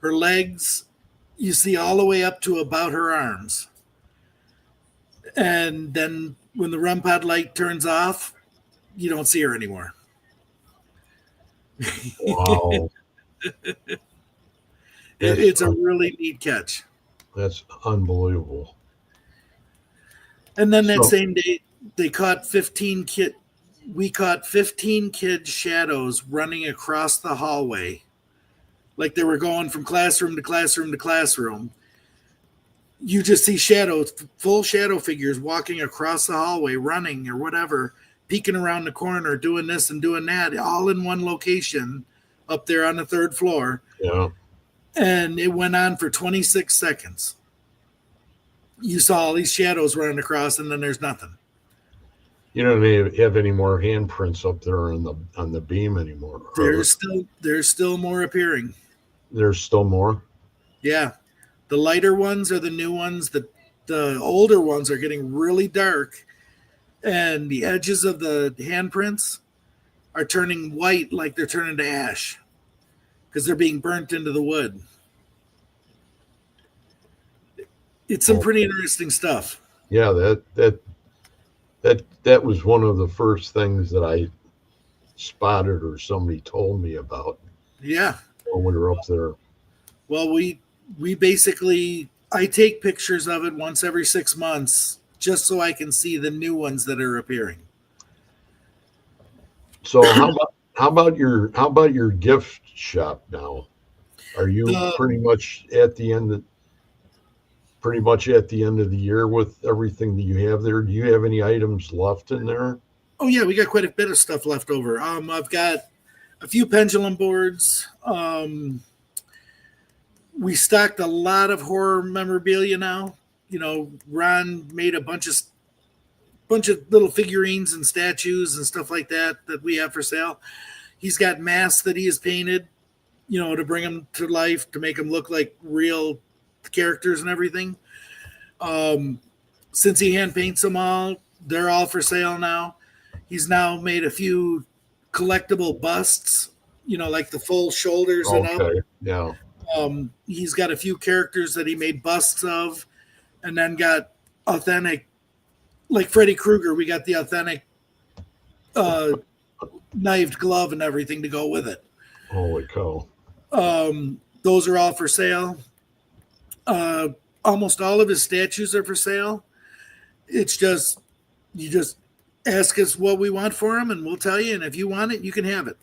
[SPEAKER 2] her legs, you see all the way up to about her arms. And then when the REM pod light turns off, you don't see her anymore.
[SPEAKER 1] Wow.
[SPEAKER 2] It's a really neat catch.
[SPEAKER 1] That's unbelievable.
[SPEAKER 2] And then that same day, they caught 15 kids. We caught 15 kids' shadows running across the hallway, like they were going from classroom to classroom to classroom. You just see shadows, full shadow figures walking across the hallway, running or whatever, peeking around the corner, doing this and doing that, all in one location up there on the 3rd floor.
[SPEAKER 1] Yeah.
[SPEAKER 2] And it went on for 26 seconds. You saw all these shadows running across, and then there's nothing.
[SPEAKER 1] You don't have any more handprints up there on the beam anymore.
[SPEAKER 2] There's still more appearing.
[SPEAKER 1] There's still more.
[SPEAKER 2] Yeah, the lighter ones are the new ones. The older ones are getting really dark, and the edges of the handprints are turning white, like they're turning to ash, because they're being burnt into the wood. It's some pretty interesting stuff.
[SPEAKER 1] Yeah, that was one of the first things that I spotted or somebody told me about.
[SPEAKER 2] Yeah.
[SPEAKER 1] When we were up there.
[SPEAKER 2] Well, we basically, I take pictures of it once every 6 months just so I can see the new ones that are appearing. So
[SPEAKER 1] how about your gift shop now? Are you pretty much at the end of the year with everything that you have there? Do you have any items left in there?
[SPEAKER 2] Oh yeah, we got quite a bit of stuff left over. I've got a few pendulum boards. We stocked a lot of horror memorabilia now. Ron made a bunch of little figurines and statues and stuff like that we have for sale. He's got masks that he has painted, to bring them to life, to make them look like real characters and everything. Since he hand paints them all, they're all for sale now. He's now made a few collectible busts, like the full shoulders and up.
[SPEAKER 1] Yeah.
[SPEAKER 2] He's got a few characters that he made busts of, and then got authentic, like Freddy Krueger. We got the authentic knifed glove and everything to go with it.
[SPEAKER 1] Holy cow.
[SPEAKER 2] Those are all for sale. almost all of his statues are for sale. It's just, you just ask us what we want for him and we'll tell you. And if you want it, you can have it.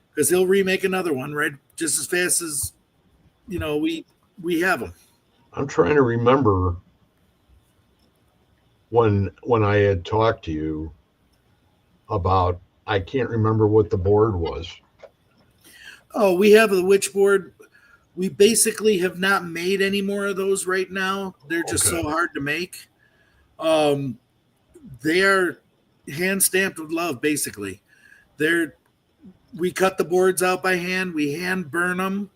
[SPEAKER 2] Because he'll remake another one, right? Just as fast as, we have them.
[SPEAKER 1] I'm trying to remember when I had talked to you about, I can't remember what the board was.
[SPEAKER 2] Oh, we have the witch board. We basically have not made any more of those right now. They're just so hard to make. They are hand stamped with love, basically. We cut the boards out by hand. We hand burn them,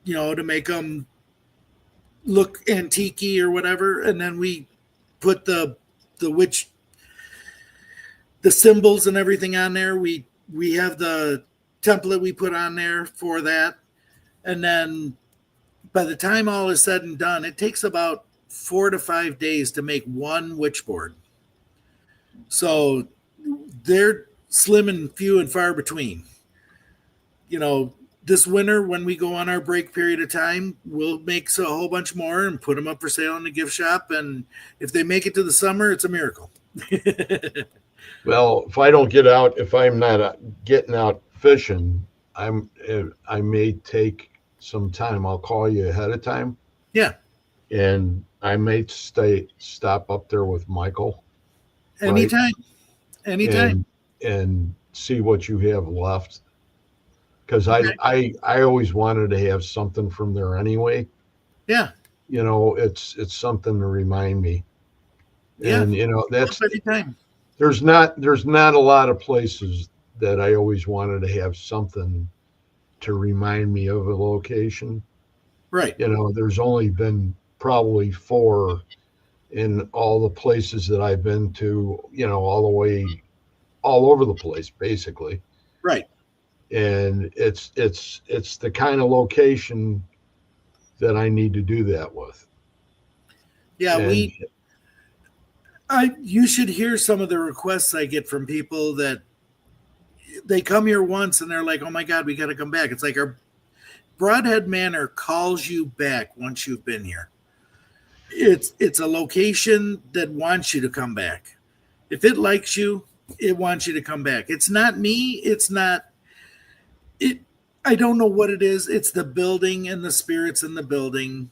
[SPEAKER 2] to make them look antique-y or whatever. And then we put the symbols and everything on there. We have the template we put on there for that. And then by the time all is said and done, it takes about 4 to 5 days to make one witch board. So they're slim and few and far between. This winter, when we go on our break period of time, we'll make a whole bunch more and put them up for sale in the gift shop. And if they make it to the summer, it's a miracle.
[SPEAKER 1] Well, if I don't get out, if I'm not getting out fishing, I may take some time. I'll call you ahead of time.
[SPEAKER 2] Yeah.
[SPEAKER 1] And I may stop up there with Michael.
[SPEAKER 2] Anytime. Right? Anytime.
[SPEAKER 1] And see what you have left. Because I always wanted to have something from there anyway.
[SPEAKER 2] Yeah.
[SPEAKER 1] It's something to remind me.
[SPEAKER 2] Yeah.
[SPEAKER 1] And that's
[SPEAKER 2] every time.
[SPEAKER 1] There's not a lot of places that I always wanted to have something to remind me of a location.
[SPEAKER 2] Right.
[SPEAKER 1] There's only been probably 4 in all the places that I've been to, all over the place, basically.
[SPEAKER 2] Right.
[SPEAKER 1] And it's the kind of location that I need to do that with.
[SPEAKER 2] Yeah, you should hear some of the requests I get from people that they come here once and they're like, oh my God, we got to come back. It's like our Broadhead Manor calls you back once you've been here. It's a location that wants you to come back. If it likes you, it wants you to come back. It's not me. It's not it. I don't know what it is. It's the building and the spirits in the building.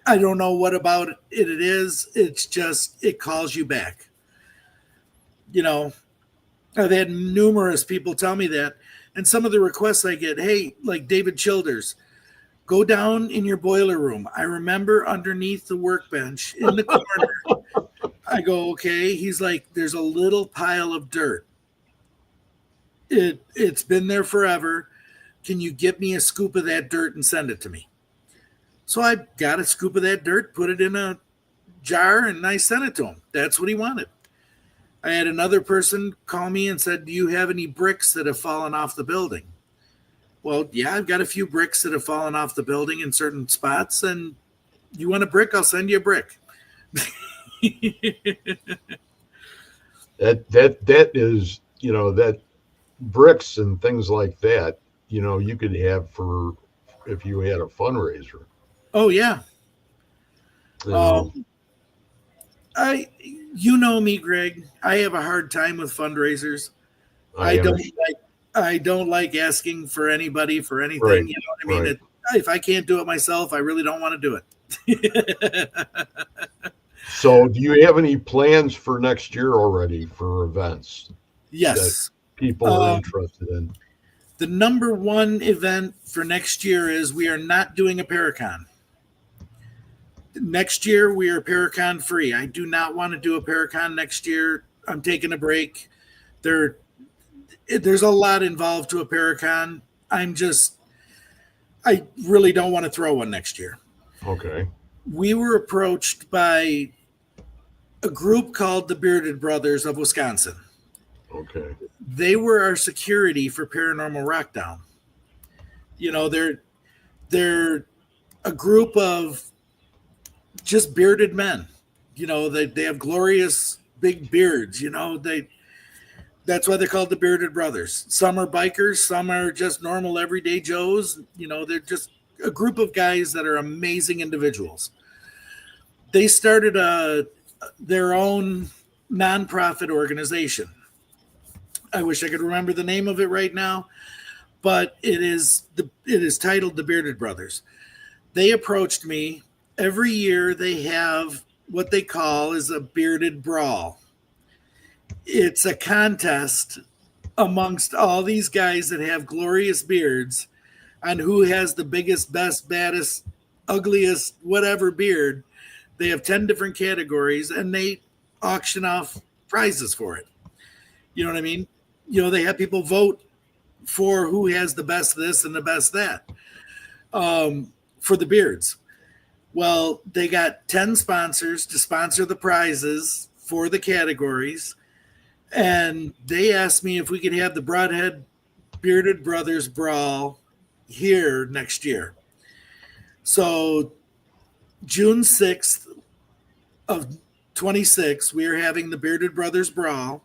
[SPEAKER 2] I don't know what about it is. It's just, it calls you back. I've had numerous people tell me that. And some of the requests I get, hey, like David Childers, go down in your boiler room. I remember underneath the workbench in the corner. I go, okay. He's like, there's a little pile of dirt. It's been there forever. Can you get me a scoop of that dirt and send it to me? So I got a scoop of that dirt, put it in a jar, and I sent it to him. That's what he wanted. I had another person call me and said, do you have any bricks that have fallen off the building? Well, yeah, I've got a few bricks that have fallen off the building in certain spots, and you want a brick? I'll send you a brick.
[SPEAKER 1] That is, that bricks and things like that, you could have for if you had a fundraiser.
[SPEAKER 2] Oh yeah. You know me, Greg. I have a hard time with fundraisers. I don't like asking for anybody for anything.
[SPEAKER 1] Right.
[SPEAKER 2] You know what I mean? Right. If I can't do it myself, I really don't want to do it.
[SPEAKER 1] So do you have any plans for next year already for events?
[SPEAKER 2] Yes.
[SPEAKER 1] That people are interested in?
[SPEAKER 2] The number one event for next year is we are not doing a Paracon. Next year, we are Paracon free. I do not want to do a Paracon next year. I'm taking a break. There's a lot involved to a Paracon. I really don't want to throw one next year.
[SPEAKER 1] Okay.
[SPEAKER 2] We were approached by a group called the Bearded Brothers of Wisconsin.
[SPEAKER 1] Okay.
[SPEAKER 2] They were our security for Paranormal Rockdown. They're a group of just bearded men. They have glorious big beards. That's why they're called the Bearded Brothers. Some are bikers, some are just normal everyday Joes. They're just a group of guys that are amazing individuals. They started their own nonprofit organization. I wish I could remember the name of it right now, but it is titled the Bearded Brothers. They approached me. Every year they have what they call is a bearded brawl. It's a contest amongst all these guys that have glorious beards on who has the biggest, best, baddest, ugliest, whatever beard. They have 10 different categories and they auction off prizes for it. You know what I mean? They have people vote for who has the best this and the best that for the beards. Well, they got 10 sponsors to sponsor the prizes for the categories. And they asked me if we could have the Broadhead Bearded Brothers Brawl here next year. So June 6th of 26, we are having the Bearded Brothers Brawl,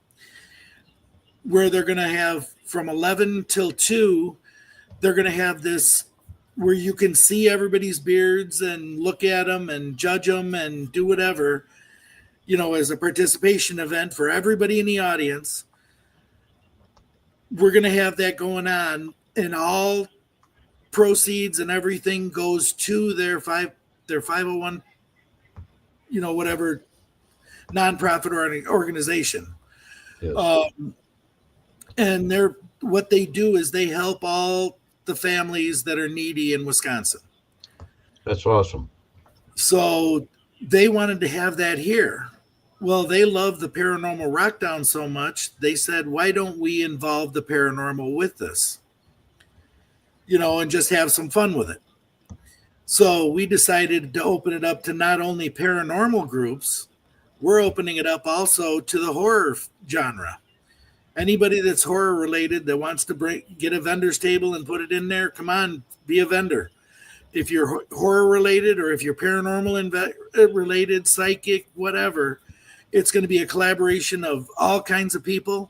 [SPEAKER 2] where they're going to have from 11 till 2, they're going to have this where you can see everybody's beards and look at them and judge them and do whatever, as a participation event for everybody in the audience. We're going to have that going on, and all proceeds and everything goes to their 501, whatever nonprofit organization.
[SPEAKER 1] Yes.
[SPEAKER 2] And what they do is they help all the families that are needy in Wisconsin.
[SPEAKER 1] That's awesome.
[SPEAKER 2] So they wanted to have that here. Well, they love the Paranormal Rockdown so much, they said, why don't we involve the paranormal with this? And just have some fun with it. So we decided to open it up to not only paranormal groups, we're opening it up also to the horror genre. Anybody that's horror related that wants to get a vendor's table and put it in there, come on, be a vendor. If you're horror related or if you're paranormal related, psychic, whatever, it's going to be a collaboration of all kinds of people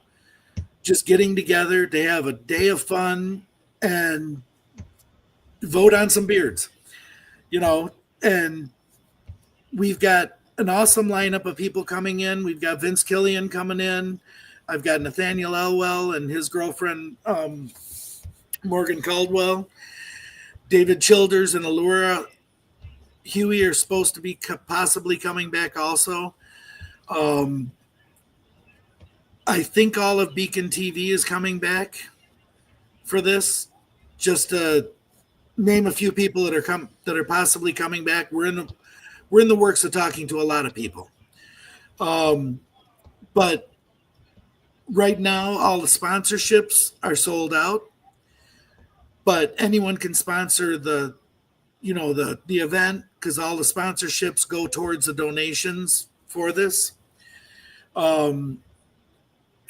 [SPEAKER 2] just getting together to have a day of fun and vote on some beards, and we've got an awesome lineup of people coming in. We've got Vince Killian coming in. I've got Nathaniel Elwell and his girlfriend, Morgan Caldwell. David Childers and Allura Huey are supposed to be possibly coming back also. I think all of Beacon TV is coming back for this. Just to name a few people that are possibly coming back. We're in the works of talking to a lot of people. But right now, all the sponsorships are sold out. But anyone can sponsor the event because all the sponsorships go towards the donations for this.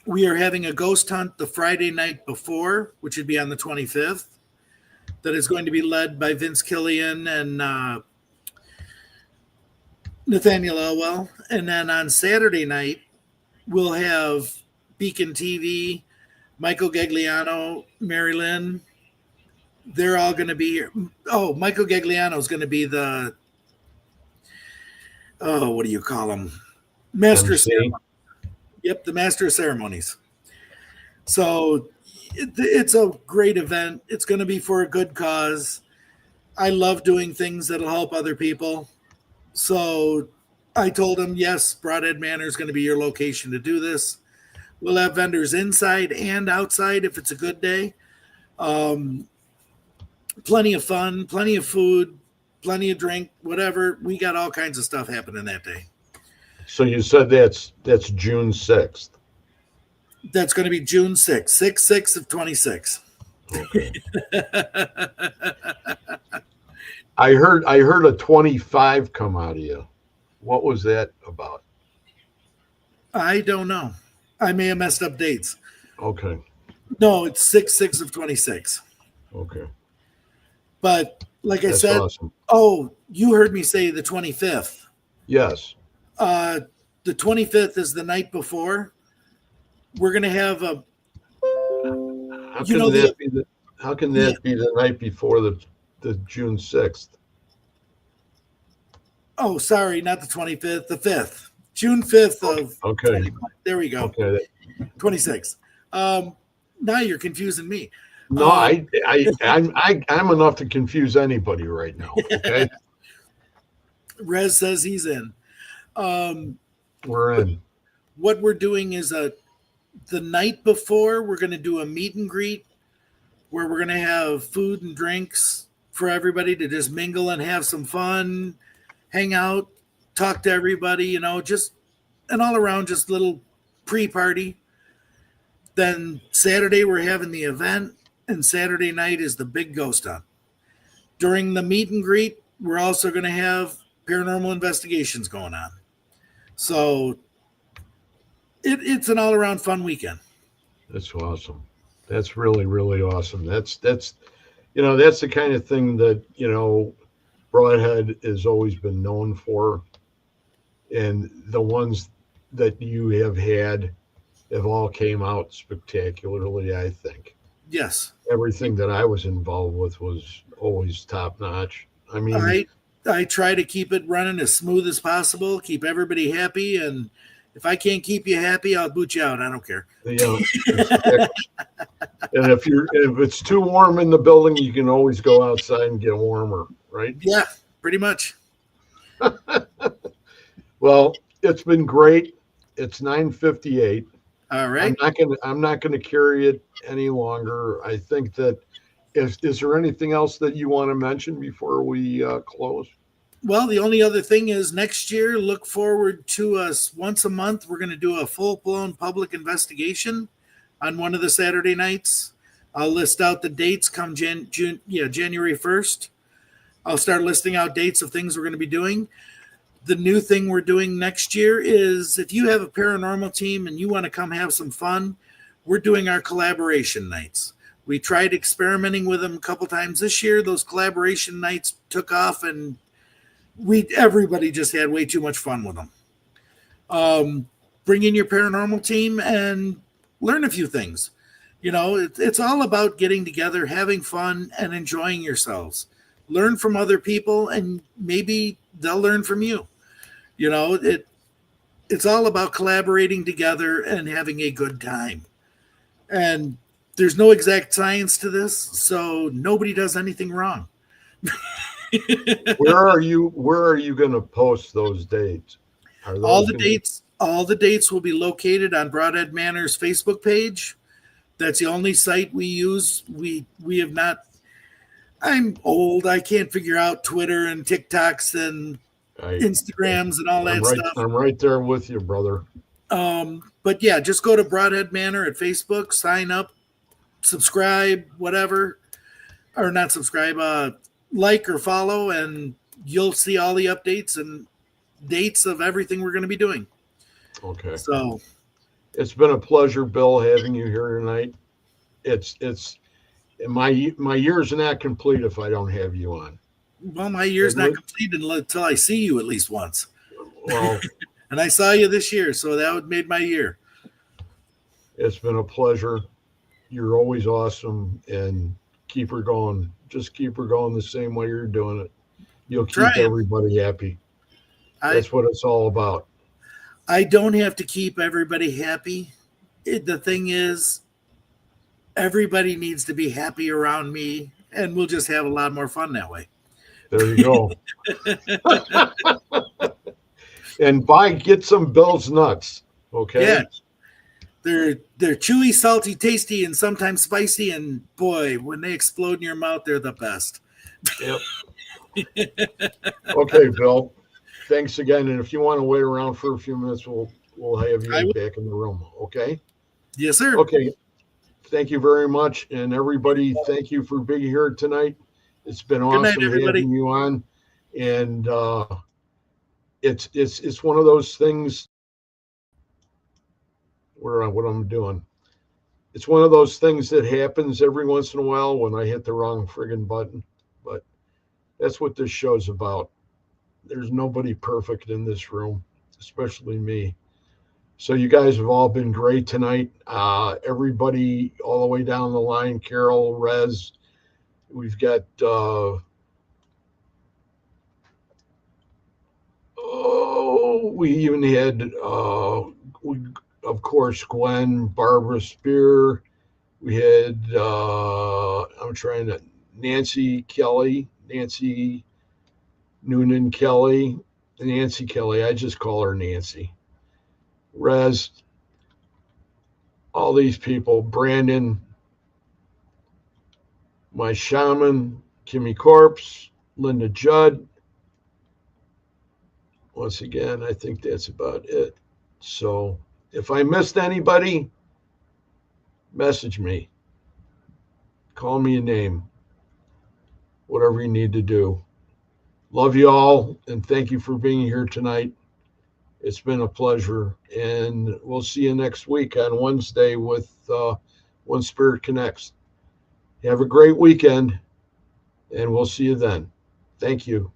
[SPEAKER 2] We are having a ghost hunt the Friday night before, which would be on the 25th. That is going to be led by Vince Killian and Nathaniel Elwell. And then on Saturday night, we'll have Beacon TV, Michael Gagliano, Mary Lynn. They're all going to be here. Oh, Michael Gagliano is going to be the, what do you call him? Master of Ceremonies. Yep, the Master of Ceremonies. So it's a great event. It's going to be for a good cause. I love doing things that'll help other people. So I told him, yes, Broadhead Manor is going to be your location to do this. We'll have vendors inside and outside if it's a good day. Plenty of fun, plenty of food, plenty of drink, whatever. We got all kinds of stuff happening that day.
[SPEAKER 1] So you said that's June 6th.
[SPEAKER 2] That's going to be June 6th, 6/6 of 26.
[SPEAKER 1] Okay. I heard a 25 come out of you. What was that about?
[SPEAKER 2] I don't know. I may have messed up dates.
[SPEAKER 1] Okay.
[SPEAKER 2] No, it's 6/6 of 26.
[SPEAKER 1] Okay.
[SPEAKER 2] But like
[SPEAKER 1] That's
[SPEAKER 2] I said,
[SPEAKER 1] awesome.
[SPEAKER 2] Oh, you heard me say the 25th.
[SPEAKER 1] Yes.
[SPEAKER 2] The 25th is the night before. We're going to have
[SPEAKER 1] How can that be the night before the the June 6th.
[SPEAKER 2] Oh, sorry, not the 25th, the 5th. June 5th of
[SPEAKER 1] Okay.
[SPEAKER 2] 25. There we go.
[SPEAKER 1] Okay.
[SPEAKER 2] 26. Now you're confusing me.
[SPEAKER 1] No, I'm enough to confuse anybody right now. Okay.
[SPEAKER 2] Rez says he's in.
[SPEAKER 1] We're in.
[SPEAKER 2] What we're doing is the night before, we're going to do a meet and greet where we're going to have food and drinks for everybody to just mingle and have some fun, hang out, talk to everybody, you know, just an all around just little pre-party. Then Saturday we're having the event, and Saturday night is the big ghost hunt. During the meet and greet, we're also going to have paranormal investigations going on. So it's an all around fun weekend.
[SPEAKER 1] That's awesome. That's really, really awesome. That's that's the kind of thing that, Broadhead has always been known for. And the ones that you have had have all came out spectacularly, I think.
[SPEAKER 2] Yes.
[SPEAKER 1] Everything that I was involved with was always top notch. I mean,
[SPEAKER 2] I try to keep it running as smooth as possible, keep everybody happy, and if I can't keep you happy, I'll boot you out. I don't care.
[SPEAKER 1] And if it's too warm in the building, you can always go outside and get warmer, right?
[SPEAKER 2] Yeah, pretty much.
[SPEAKER 1] Well, it's been great. It's 9:58.
[SPEAKER 2] All right.
[SPEAKER 1] I'm not gonna carry it any longer. I think that is there anything else that you want to mention before we close?
[SPEAKER 2] Well, the only other thing is next year, look forward to us once a month. We're going to do a full-blown public investigation on one of the Saturday nights. I'll list out the dates come January 1st. I'll start listing out dates of things we're going to be doing. The new thing we're doing next year is if you have a paranormal team and you want to come have some fun, we're doing our collaboration nights. We tried experimenting with them a couple times this year. Those collaboration nights took off, and everybody just had way too much fun with them. Bring in your paranormal team and learn a few things. It's all about getting together, having fun, and enjoying yourselves. Learn from other people, and maybe they'll learn from you. It's all about collaborating together and having a good time. And there's no exact science to this, so nobody does anything wrong.
[SPEAKER 1] Where are you going to post those dates?
[SPEAKER 2] All the dates will be located on Broadhead Manor's Facebook page. That's the only site we use. We have not. I'm old. I can't figure out Twitter and TikToks and Instagrams and all that stuff.
[SPEAKER 1] I'm right there with you, brother.
[SPEAKER 2] But yeah, just go to Broadhead Manor at Facebook, sign up, subscribe, whatever, or not subscribe, like or follow, and you'll see all the updates and dates of everything we're going to be doing.
[SPEAKER 1] Okay.
[SPEAKER 2] So
[SPEAKER 1] it's been a pleasure, Bill, having you here tonight. It's my year's not complete if I don't have you on.
[SPEAKER 2] Well, my year's not complete until I see you at least once.
[SPEAKER 1] Well,
[SPEAKER 2] and I saw you this year, so that made my year.
[SPEAKER 1] It's been a pleasure. You're always awesome, and keep her going. Just keep her going the same way you're doing it. You'll keep everybody happy. That's what it's all about.
[SPEAKER 2] I don't have to keep everybody happy. The thing is, everybody needs to be happy around me, and we'll just have a lot more fun that way.
[SPEAKER 1] There you go. And get some Bill's nuts, okay?
[SPEAKER 2] Yeah. They're chewy, salty, tasty, and sometimes spicy. And boy, when they explode in your mouth, they're the best.
[SPEAKER 1] Yep. Okay, Bill. Thanks again. And if you want to wait around for a few minutes, we'll have you back in the room. Okay?
[SPEAKER 2] Yes, sir.
[SPEAKER 1] Okay. Thank you very much. And everybody, thank you for being here tonight. It's been awesome having you on. And it's one of those things where what I'm doing. It's one of those things that happens every once in a while when I hit the wrong friggin' button. But that's what this show's about. There's nobody perfect in this room, especially me. So you guys have all been great tonight. Everybody all the way down the line, Carol, Rez. We've got we even had, of course, Gwen, Barbara Spear. We had, Nancy Noonan Kelly, Nancy Kelly. I just call her Nancy. Rez, all these people, Brandon, my shaman, Kimmy Corpse, Linda Judd. Once again, I think that's about it. So if I missed anybody, message me. Call me a name. Whatever you need to do. Love you all, and thank you for being here tonight. It's been a pleasure, and we'll see you next week on Wednesday with When Spirit Connects. Have a great weekend, and we'll see you then. Thank you.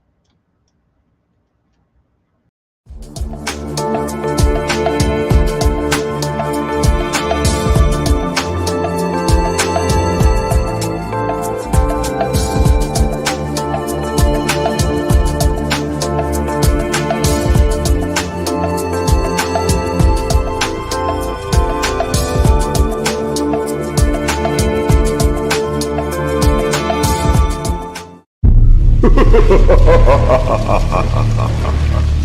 [SPEAKER 1] Ha ha ha ha ha ha ha.